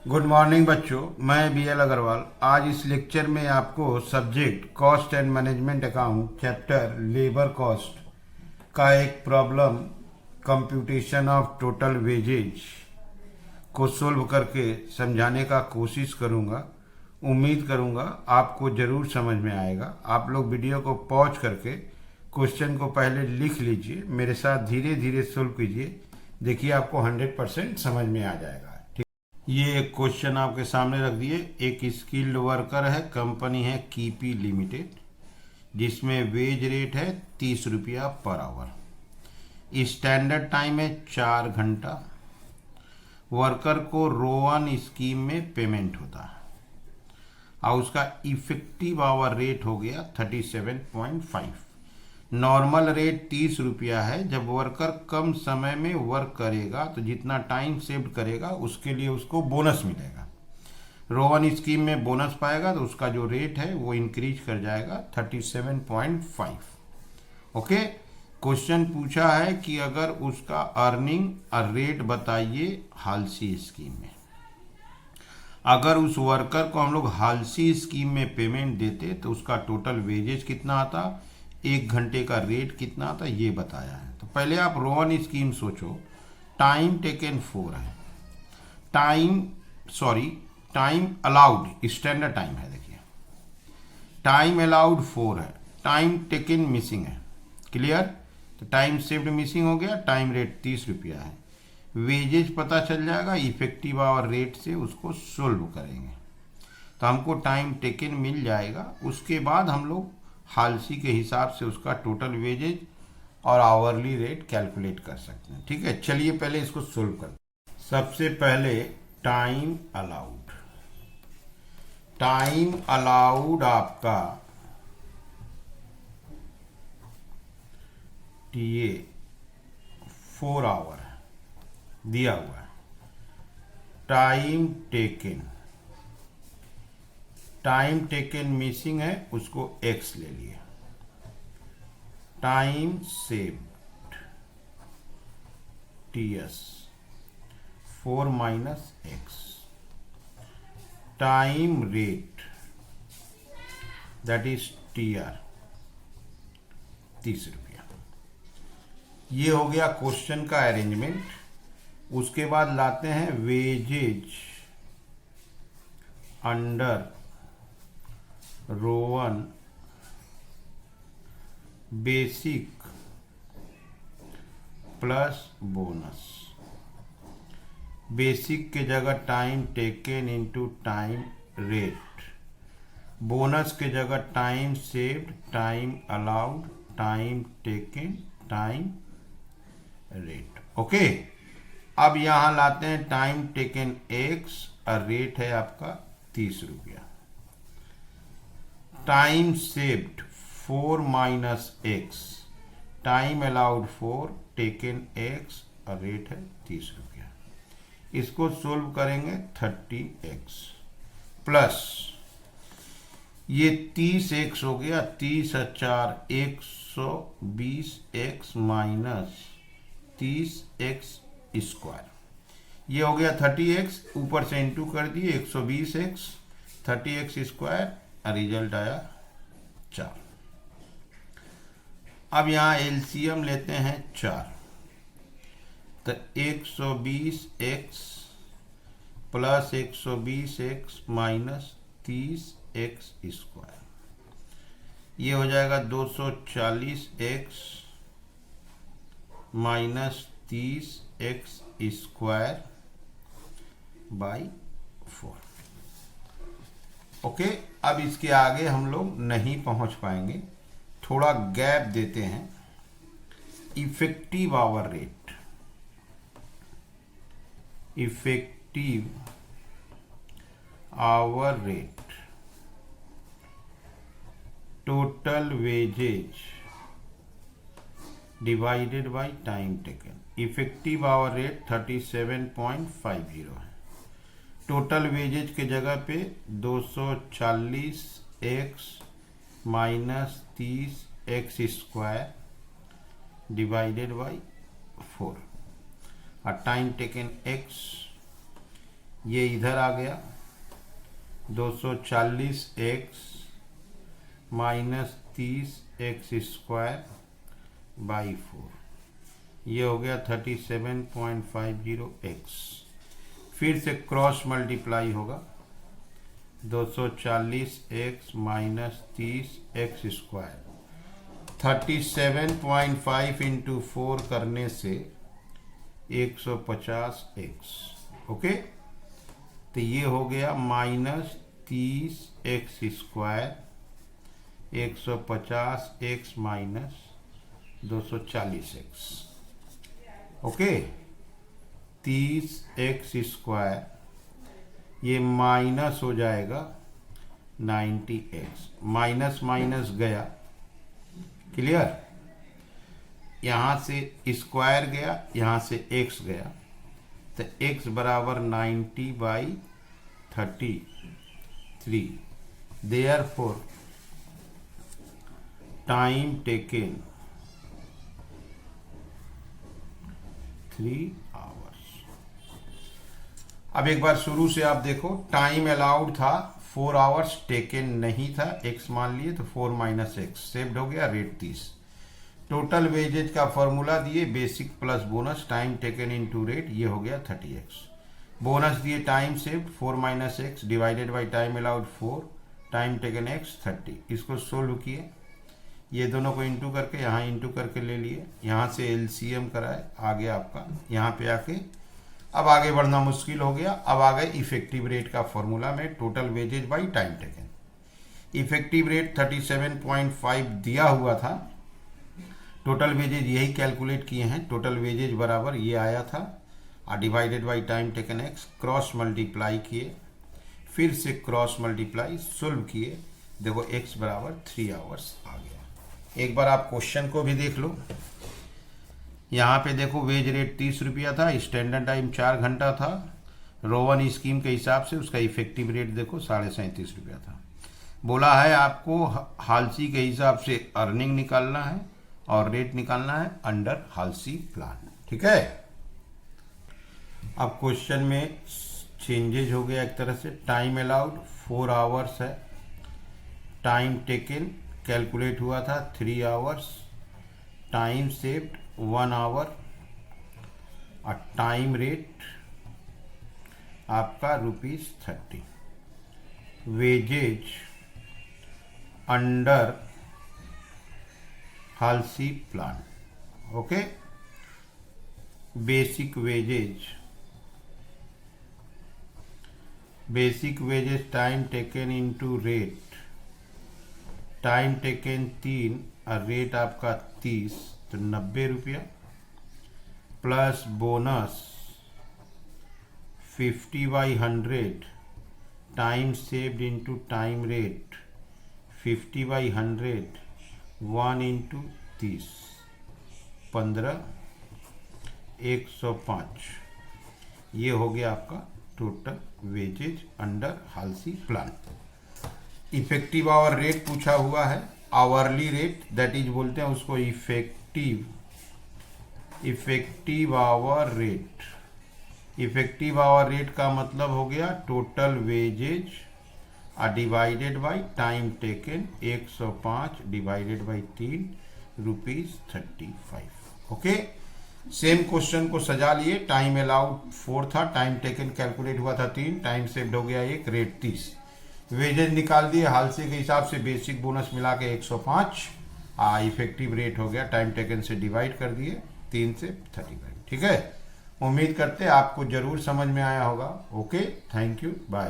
Good morning बच्चों, मैं B L Agarwal. आज इस लेक्चर में आपको subject cost and management account chapter labour cost का एक problem computation of total wages को सोल्व करके समझाने का कोशिश करूंगा। उम्मीद करूंगा आपको ज़रूर समझ में आएगा। आप लोग वीडियो को पॉज करके क्वेश्चन को पहले लिख लीजिए, मेरे साथ धीरे धीरे सोल्व कीजिए। देखिए आपको 100% समझ में आ जाएगा। ये एक क्वेश्चन आपके सामने रख दिए। एक स्किल्ड वर्कर है, कंपनी है कीपी लिमिटेड, जिसमें वेज रेट है 30 रुपया पर आवर। स्टैंडर्ड टाइम है 4 घंटा। वर्कर को रो 1 स्कीम में पेमेंट होता है और उसका इफेक्टिव आवर रेट हो गया 37.5। नॉर्मल रेट 30 रुपया है। जब वर्कर कम समय में वर्क करेगा तो जितना टाइम सेव करेगा उसके लिए उसको बोनस मिलेगा। रो 1 स्कीम में बोनस पाएगा तो उसका जो रेट है वो इंक्रीज कर जाएगा 37.5। ओके, क्वेश्चन पूछा है कि अगर उसका अर्निंग रेट बताइए हालसी स्कीम में। अगर उस वर्कर को हम लोग हालसी स्कीम में पेमेंट देते तो उसका टोटल वेजेज कितना आता, 1 घंटे का रेट कितना आता, ये बताया है। तो पहले आप रो 1 स्कीम सोचो। टाइम टेकन 4 है, टाइम अलाउड स्टैंडर्ड टाइम है। देखिए टाइम अलाउड 4 है, टाइम टेकन मिसिंग है। क्लियर? तो टाइम सेव्ड मिसिंग हो गया, टाइम रेट 30 रुपया है। वेजेज पता चल जाएगा, इफेक्टिव आवर रेट से उसको सोल्व करेंगे तो हमको टाइम टेकन मिल जाएगा। उसके बाद हम लोग हालसी के हिसाब से उसका टोटल वेजेज और आवरली रेट कैलकुलेट कर सकते हैं। ठीक है, चलिए पहले इसको सोल्व करते हैं। सबसे पहले टाइम अलाउड आपका टीए 4 आवर है, दिया हुआ है। टाइम टेकन मिसिंग है, उसको x ले लिए। Time saved ts 4 minus x। Time rate that is tr 30 रुपया। ये हो गया क्वेश्चन का अरेंजमेंट। उसके बाद लाते हैं wages under row 1 basic plus bonus. Basic के जगह time taken into time rate, bonus के जगह time saved, time allowed, time taken, time rate. Okay, अब यहां लाते हैं टाइम टेकन x और रेट है आपका 30 रुपया। Time saved 4 minus x, time allowed 4, taken x और रेट है 30 रुपया। इसको सोल्व करेंगे 30x प्लस ये 30x हो गया, 30 और 4 120x माइनस 30x स्क्वायर। ये हो गया 30x, ऊपर से इंटू कर दिए 120x, 30x स्क्वायर, रिजल्ट आया 4। अब यहां एलसीएम लेते हैं 4, तो 120x plus 120x minus 30x square, ये हो जाएगा 240x minus 30x square by 4। Okay, अब इसके आगे हम लोग नहीं पहुंच पाएंगे, थोड़ा गैप देते हैं। Effective hour rate, total wages divided by time taken. Effective hour rate 37.50 है। टोटल वेजेज के जगह पे 240x minus 30x square divided by 4 और टाइम टेकन x ये इधर आ गया 240x माइनस 30x² बाई 4, ये हो गया 37.50x। फिर से क्रॉस मल्टीप्लाई होगा 240x माइनस 30x², 37.5 इंटू 4 करने से 150x। ओके, तो ये हो गया minus 30x², 150x minus 240x। Okay, 30x², ये माइनस हो जाएगा 90x, माइनस माइनस गया, क्लियर। यहाँ से स्क्वायर गया, यहाँ से x गया, तो x बराबर 90/33। Therefore time taken 3 hours. अब एक बार शुरू से आप देखो, टाइम अलाउड था 4 आवर्स, टेकन नहीं था, x मान लिए तो 4 माइनस एक्स सेव्ड हो गया, रेट 30। टोटल वेजेज का फॉर्मूला दिए basic plus bonus time taken into rate, ये हो गया 30x। बोनस दिए time saved 4 minus x divided by time allowed 4, time taken x 30। इसको सोल्व किए, ये दोनों को इंटू करके यहाँ इंटू करके ले लिए, यहाँ से एलसीएम कराए, आ गया आपका यहाँ पे आके। अब आगे बढ़ना मुश्किल हो गया, अब आ गए इफेक्टिव रेट का फॉर्मूला में total wages by time taken. Effective rate 37.5 दिया हुआ था, टोटल वेजेज यही कैलकुलेट किए हैं, टोटल वेजेज बराबर ये आया था और divided by time taken x, cross multiply किए, फिर से क्रॉस मल्टीप्लाई सोल्व किए, देखो x बराबर 3 आवर्स आ गया। एक बार आप क्वेश्चन को भी देख लो, यहाँ पे देखो वेज रेट 30 रुपया था, स्टैंडर्ड टाइम 4 घंटा था, रोवन स्कीम के हिसाब से उसका इफेक्टिव रेट देखो 37.5 रुपया था। बोला है आपको हालसी के हिसाब से अर्निंग निकालना है और रेट निकालना है अंडर हालसी प्लान, ठीक है। अब क्वेश्चन में चेंजेज हो गया एक तरह से, टाइम अलाउड 4 आवर्स है, टाइम टेकन कैलकुलेट हुआ था 3 आवर्स, टाइम सेव्ड 1 आवर और टाइम रेट आपका ₹30। Wages under Halsey plan, okay. Basic wages time taken into rate, time taken 3 और रेट आपका 30, तो 90 रुपया, plus bonus 50/100, time saved into time rate 50/100, 1 into 30, 15, 105। ये हो गया आपका total wages under Halsey plan. Effective hour rate पूछा हुआ है, आवरली रेट दैट इज बोलते हैं उसको effective hour rate. Effective hour rate का मतलब हो गया total wages divided by time taken, 105 divided by 3 ₹35। Okay, same question को सजा लिए, टाइम अलाउड 4 था, टाइम टेकन कैलकुलेट हुआ था 3, टाइम सेव्ड हो गया 1, रेट 30। वेजेज निकाल दिए हालसी के हिसाब से, बेसिक बोनस मिला के 105, इफेक्टिव रेट हो गया टाइम टेकन से डिवाइड कर दिए 3 से 35। ठीक है, उम्मीद करते आपको जरूर समझ में आया होगा। Okay, thank you, bye.